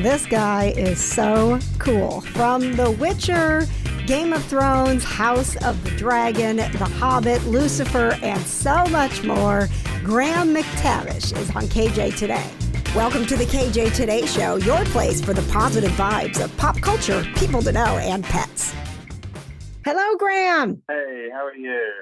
This guy is so cool. From The Witcher, Game of Thrones, House of the Dragon, The Hobbit, Lucifer, and so much more, Graham McTavish is on KJ Today. Welcome to the KJ Today Show, your place for the positive vibes of pop culture, people to know, and pets. Hello, Graham. Hey, how are you?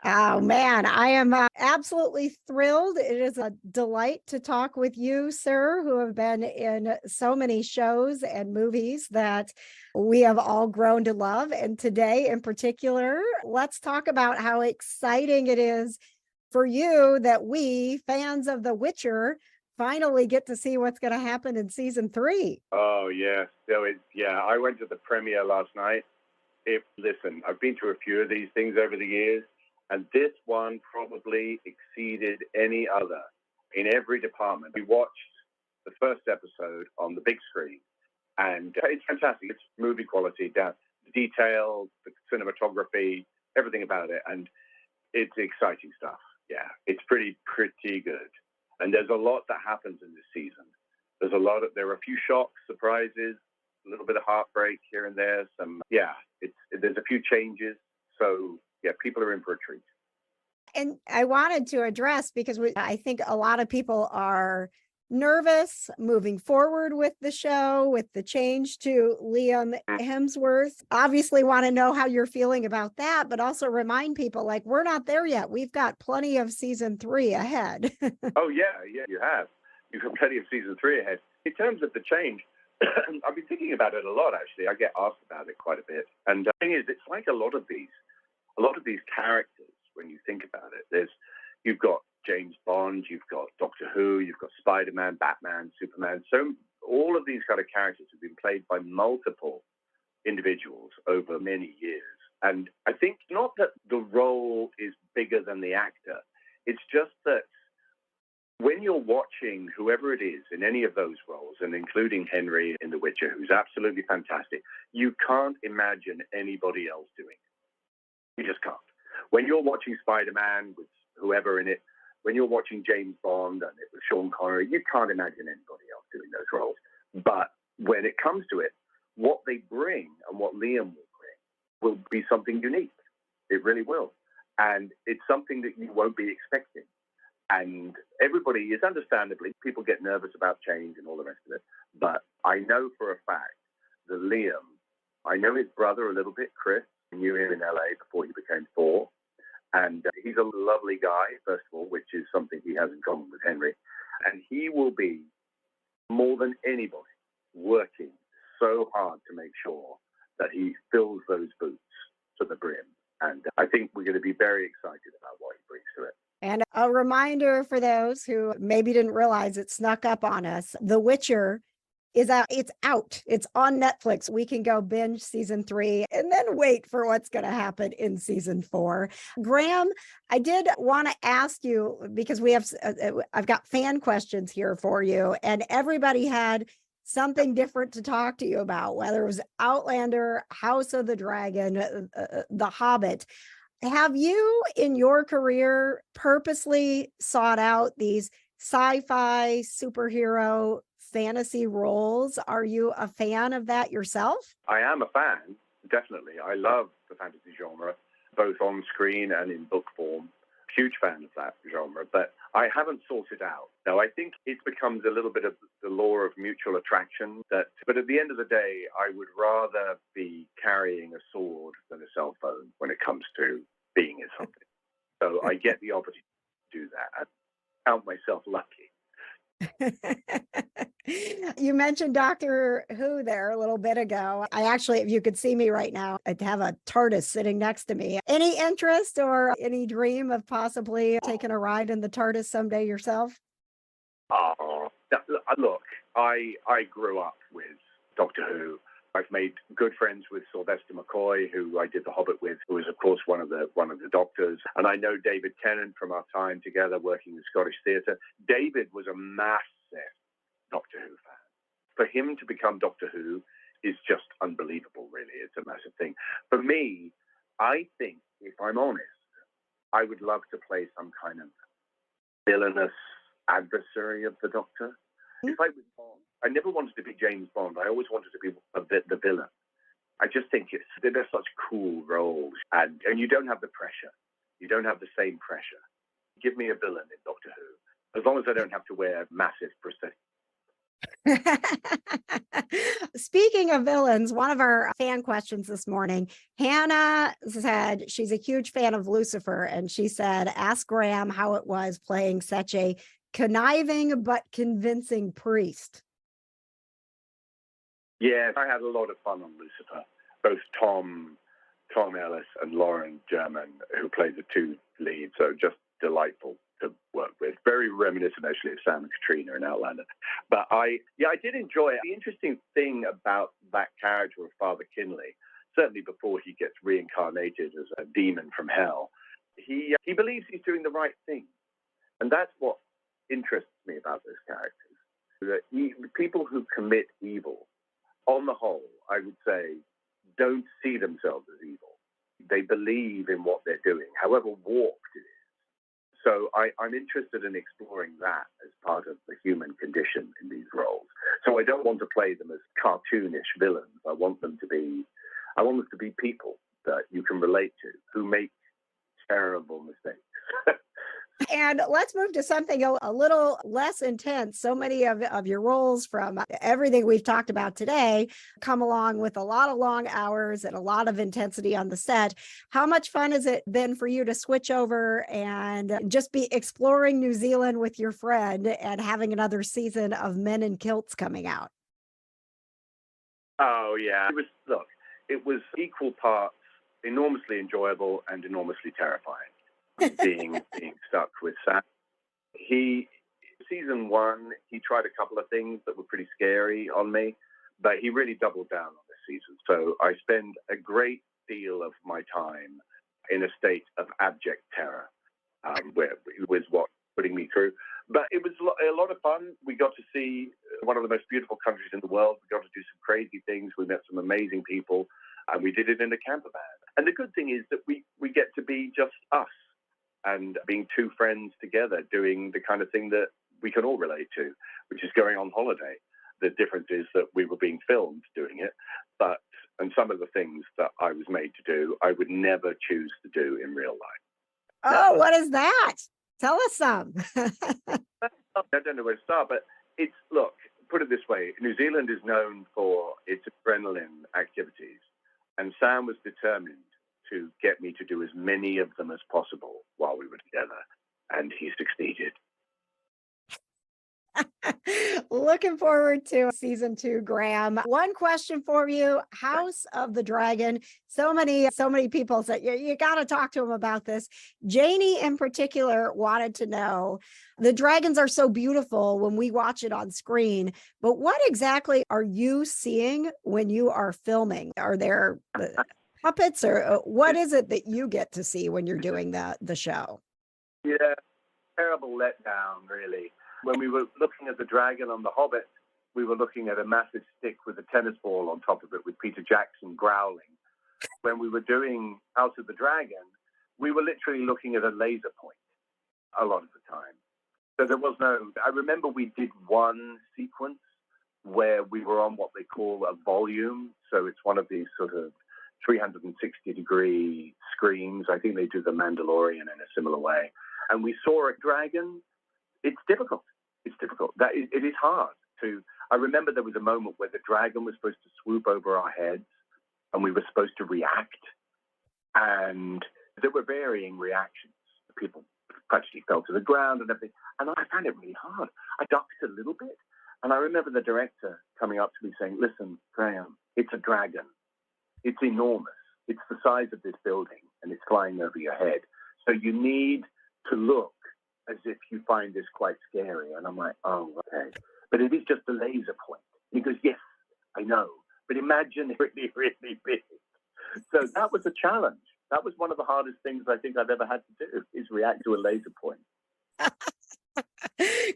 Oh, man, I am absolutely thrilled. It is a delight to talk with you, sir, who have been in so many shows and movies that we have all grown to love. And today in particular, let's talk about how exciting it is for you that we, fans of The Witcher, finally get to see what's going to happen in season 3. Oh, yeah. I went to the premiere last night. Listen, I've been to a few of these things over the years, and this one probably exceeded any other in every department. We watched the first episode on the big screen, and it's fantastic. It's movie quality, down the detail, the cinematography, everything about it, and it's exciting stuff. Yeah, it's pretty good. And there's a lot that happens in this season. There are a few shocks, surprises, a little bit of heartbreak here and there. There's a few changes. So yeah, people are in for a treat. And I wanted to address, because I think a lot of people are nervous moving forward with the show, with the change to Liam Hemsworth. Obviously want to know how you're feeling about that, but also remind people, like, we're not there yet. We've got plenty of season 3 ahead. Oh, yeah, you have. You've got plenty of season 3 ahead. In terms of the change, I've been thinking about it a lot, actually. I get asked about it quite a bit. And the thing is, it's like a lot of these characters, when you think about it. You've got James Bond, you've got Doctor Who, you've got Spider-Man, Batman, Superman. So all of these kind of characters have been played by multiple individuals over many years. And I think not that the role is bigger than the actor. It's just that when you're watching whoever it is in any of those roles, and including Henry in The Witcher, who's absolutely fantastic, you can't imagine anybody else doing it. You just can't. When you're watching Spider-Man with whoever in it, when you're watching James Bond and it was Sean Connery, you can't imagine anybody else doing those roles. But when it comes to it, what they bring and what Liam will bring will be something unique. It really will. And it's something that you won't be expecting. And everybody is, understandably, people get nervous about change and all the rest of it. But I know for a fact that Liam, I know his brother a little bit, Chris, I knew him in LA before he became Thor. And he's a lovely guy, first of all, which is something he has in common with Henry. And he will be, more than anybody, working so hard to make sure that he fills those boots to the brim. And I think we're going to be very excited about what he brings to it. And a reminder for those who maybe didn't realize it snuck up on us, The Witcher is out. It's out. It's on Netflix. We can go binge season 3 and then wait for what's going to happen in season 4. Graham, I did want to ask you, because I've got fan questions here for you, and everybody had something different to talk to you about, whether it was Outlander, House of the Dragon, The Hobbit. Have you, in your career, purposely sought out these sci-fi superhero fantasy roles? Are you a fan of that yourself? I am a fan, definitely. I love the fantasy genre, both on screen and in book form. Huge fan of that genre, but I haven't sought it out. No, I think it becomes a little bit of the law of mutual attraction. But at the end of the day, I would rather be carrying a sword than a cell phone when it comes to being in something. So I get the opportunity to do that. I count myself lucky. You mentioned Doctor Who there a little bit ago. I actually, if you could see me right now, I'd have a TARDIS sitting next to me. Any interest or any dream of possibly taking a ride in the TARDIS someday yourself? Oh, look, I grew up with Doctor Who. I've made good friends with Sylvester McCoy, who I did The Hobbit with, who was, of course, one of the doctors. And I know David Tennant from our time together working in Scottish theatre. David was a massive Doctor Who fan. For him to become Doctor Who is just unbelievable, really. It's a massive thing. For me, I think, if I'm honest, I would love to play some kind of villainous adversary of the Doctor. If I was Bond, I never wanted to be James Bond. I always wanted to be the villain. I just think they're such cool roles, and you don't have the pressure. You don't have the same pressure. Give me a villain in Doctor Who, as long as I don't have to wear massive prosthetics. Speaking of villains, one of our fan questions this morning, Hannah said she's a huge fan of Lucifer, and she said, ask Graham how it was playing such a conniving but convincing priest. Yeah, I had a lot of fun on Lucifer. Both Tom Ellis and Lauren German, who played the two leads, so just delightful to work with. Very reminiscent, actually, of Sam and Katrina in Outlander. But I did enjoy it. The interesting thing about that character of Father Kinley, certainly before he gets reincarnated as a demon from hell, he believes he's doing the right thing. And that's what interests me about those characters. That people who commit evil, on the whole, I would say, don't see themselves as evil. They believe in what they're doing, however warped it is. So I'm interested in exploring that as part of the human condition in these roles. So I don't want to play them as cartoonish villains. I want them to be people that you can relate to, who make terrible mistakes. And let's move to something a little less intense. So many of your roles, from everything we've talked about today, come along with a lot of long hours and a lot of intensity on the set. How much fun has it been for you to switch over and just be exploring New Zealand with your friend and having another season of Men in Kilts coming out? Oh, yeah. It was equal parts enormously enjoyable and enormously terrifying. being stuck with Sam. Season one, he tried a couple of things that were pretty scary on me, but he really doubled down on this season. So I spend a great deal of my time in a state of abject terror, where it was what putting me through. But it was a lot of fun. We got to see one of the most beautiful countries in the world. We got to do some crazy things. We met some amazing people, and we did it in a camper van. And the good thing is that we get to be just us, and being two friends together doing the kind of thing that we can all relate to, which is going on holiday. The difference is that we were being filmed doing it, and some of the things that I was made to do, I would never choose to do in real life. Oh, what is that? Tell us some. I don't know where to start, but put it this way. New Zealand is known for its adrenaline activities, and Sam was determined to get me to do as many of them as possible while we were together, and he succeeded. Looking forward to season 2, Graham. One question for you: House of the Dragon. So many people said you got to talk to him about this. Janie in particular wanted to know, the dragons are so beautiful when we watch it on screen, but what exactly are you seeing when you are filming? Are there puppets, or what is it that you get to see when you're doing the show? Yeah, terrible letdown, really. When we were looking at the dragon on The Hobbit, we were looking at a massive stick with a tennis ball on top of it with Peter Jackson growling. When we were doing House of the Dragon, we were literally looking at a laser point a lot of the time. So there was I remember we did one sequence where we were on what they call a volume. So it's one of these sort of 360-degree screens. I think they do The Mandalorian in a similar way. And we saw a dragon. It's difficult. It is hard to. I remember there was a moment where the dragon was supposed to swoop over our heads, and we were supposed to react. And there were varying reactions. People practically fell to the ground and everything. And I found it really hard. I ducked a little bit. And I remember the director coming up to me saying, "Listen, Graham, it's a dragon. It's enormous. It's the size of this building, and it's flying over your head. So you need to look as if you find this quite scary." And I'm like, "Oh, okay." But it is just a laser point. He goes, "Yes, I know. But imagine really, really big." So that was a challenge. That was one of the hardest things I think I've ever had to do, is react to a laser point.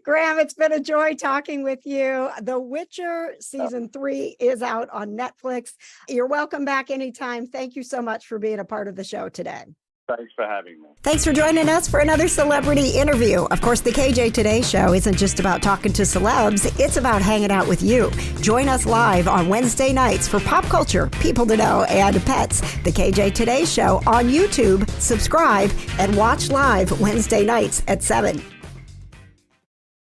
Graham, it's been a joy talking with you. The Witcher season 3 is out on Netflix. You're welcome back anytime. Thank you so much for being a part of the show today. Thanks for having me. Thanks for joining us for another celebrity interview. Of course, the KJ Today Show isn't just about talking to celebs, it's about hanging out with you. Join us live on Wednesday nights for pop culture, people to know, and pets. The KJ Today Show on YouTube. Subscribe and watch live Wednesday nights at 7.